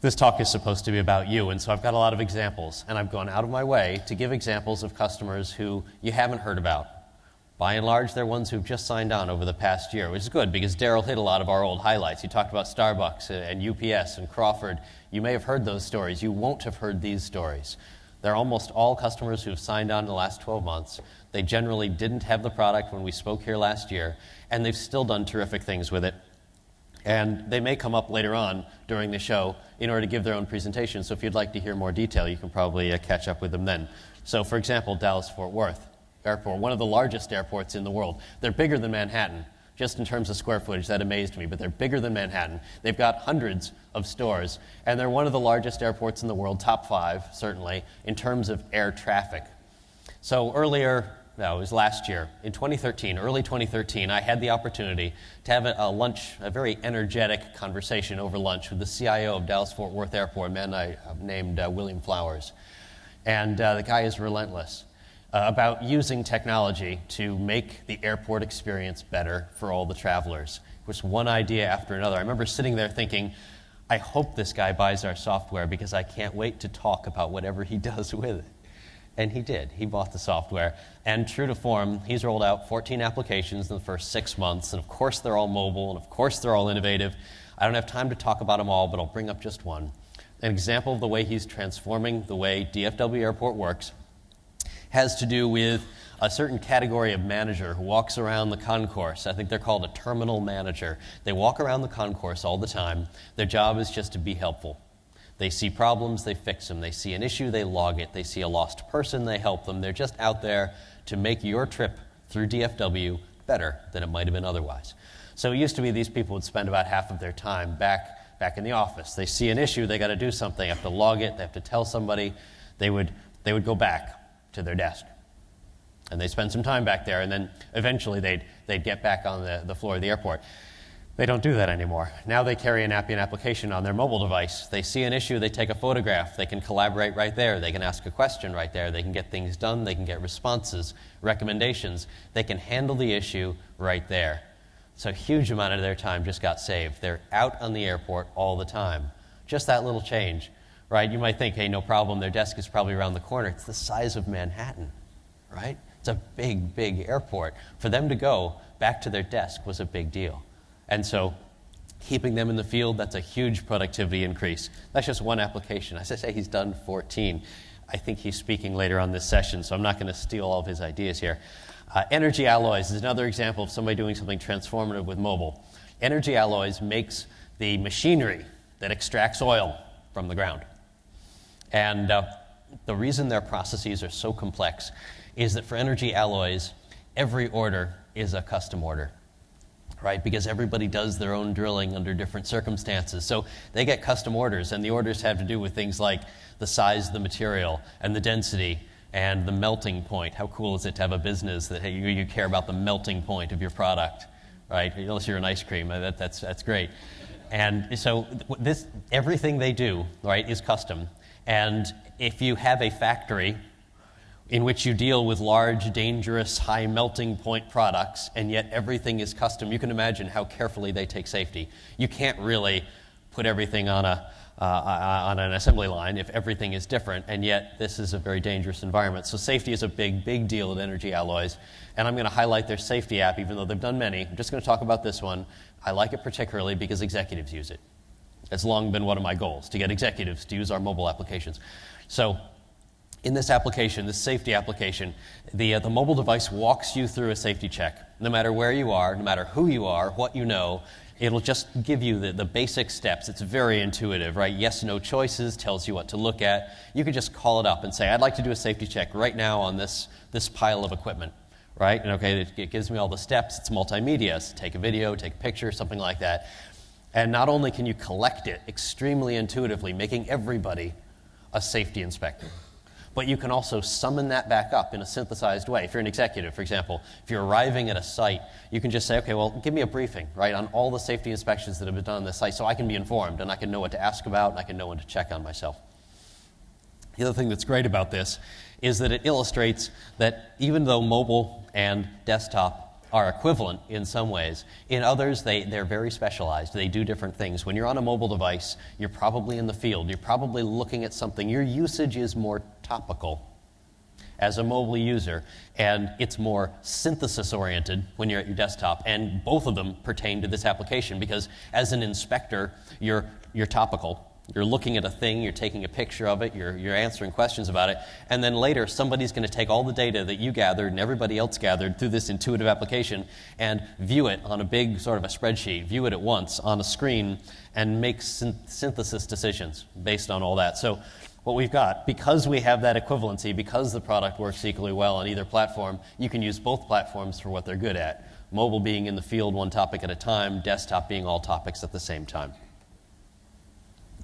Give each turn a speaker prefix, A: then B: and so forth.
A: This talk is supposed to be about you, and so I've got a lot of examples, and I've gone out of my way to give examples of customers who you haven't heard about. By and large, they're ones who've just signed on over the past year, which is good because Daryl hit a lot of our old highlights. He talked about Starbucks and UPS and Crawford. You may have heard those stories. You won't have heard these stories. They're almost all customers who've signed on in the last 12 months. They generally didn't have the product when we spoke here last year, and they've still done terrific things with it. And they may come up later on during the show in order to give their own presentation. So if you'd like to hear more detail, you can probably catch up with them then. So for example, Dallas-Fort Worth Airport, one of the largest airports in the world. They're bigger than Manhattan, just in terms of square footage. That amazed me, but they're bigger than Manhattan. They've got hundreds of stores, and they're one of the largest airports in the world, top 5, certainly, in terms of air traffic. So it was last year, in 2013, early 2013, I had the opportunity to have a very energetic conversation over lunch with the CIO of Dallas-Fort Worth Airport, a man named William Flowers. And the guy is relentless about using technology to make the airport experience better for all the travelers. It was one idea after another. I remember sitting there thinking, I hope this guy buys our software because I can't wait to talk about whatever he does with it. And he did. He bought the software. And true to form, he's rolled out 14 applications in the first 6 months. And of course, they're all mobile. And of course, they're all innovative. I don't have time to talk about them all, but I'll bring up just one. An example of the way he's transforming the way DFW Airport works has to do with a certain category of manager who walks around the concourse. I think they're called a terminal manager. They walk around the concourse all the time. Their job is just to be helpful. They see problems, they fix them. They see an issue, they log it. They see a lost person, they help them. They're just out there to make your trip through DFW better than it might have been otherwise. So it used to be these people would spend about half of their time back in the office. They see an issue, they got to do something. They have to log it, they have to tell somebody. They would go back to their desk. And they'd spend some time back there, and then eventually they'd get back on the floor of the airport. They don't do that anymore. Now they carry an Appian application on their mobile device. They see an issue, they take a photograph. They can collaborate right there. They can ask a question right there. They can get things done. They can get responses, recommendations. They can handle the issue right there. So a huge amount of their time just got saved. They're out on the airport all the time. Just that little change, right? You might think, hey, no problem. Their desk is probably around the corner. It's the size of Manhattan, right? It's a big, big airport. For them to go back to their desk was a big deal. And so keeping them in the field, that's a huge productivity increase. That's just one application. As I say, he's done 14. I think he's speaking later on this session, so I'm not going to steal all of his ideas here. Energy Alloys is another example of somebody doing something transformative with mobile. Energy Alloys makes the machinery that extracts oil from the ground. And the reason their processes are so complex is that for Energy Alloys, every order is a custom order. Right, because everybody does their own drilling under different circumstances. So they get custom orders, and the orders have to do with things like the size of the material and the density and the melting point. How cool is it to have a business that you care about the melting point of your product, right? Unless you're an ice cream, that's great. And so everything they do, right, is custom. And if you have a factory in which you deal with large, dangerous, high melting point products, and yet everything is custom, you can imagine how carefully they take safety. You can't really put everything on an assembly line if everything is different, and yet this is a very dangerous environment. So safety is a big, big deal at Energy Alloys, and I'm going to highlight their safety app, even though they've done many. I'm just going to talk about this one. I like it particularly because executives use it. It's long been one of my goals, to get executives to use our mobile applications. So in this application, this safety application, the mobile device walks you through a safety check. No matter where you are, no matter who you are, what you know, it'll just give you the basic steps. It's very intuitive, right? Yes, no choices, tells you what to look at. You can just call it up and say, I'd like to do a safety check right now on this pile of equipment, right? And okay, it gives me all the steps. It's multimedia. So take a video, take a picture, something like that. And not only can you collect it extremely intuitively, making everybody a safety inspector, but you can also summon that back up in a synthesized way. If you're an executive, for example, if you're arriving at a site, you can just say, okay, well, give me a briefing, right, on all the safety inspections that have been done on this site so I can be informed and I can know what to ask about and I can know when to check on myself. The other thing that's great about this is that it illustrates that even though mobile and desktop are equivalent in some ways. In others, they're very specialized. They do different things. When you're on a mobile device, you're probably in the field. You're probably looking at something. Your usage is more topical as a mobile user, and it's more synthesis-oriented when you're at your desktop. And both of them pertain to this application because as an inspector, you're topical. You're looking at a thing, you're taking a picture of it, you're answering questions about it, and then later somebody's going to take all the data that you gathered and everybody else gathered through this intuitive application and view it on a big sort of a spreadsheet, view it at once on a screen, and make synthesis decisions based on all that. So what we've got, because we have that equivalency, because the product works equally well on either platform, you can use both platforms for what they're good at. Mobile being in the field one topic at a time, desktop being all topics at the same time.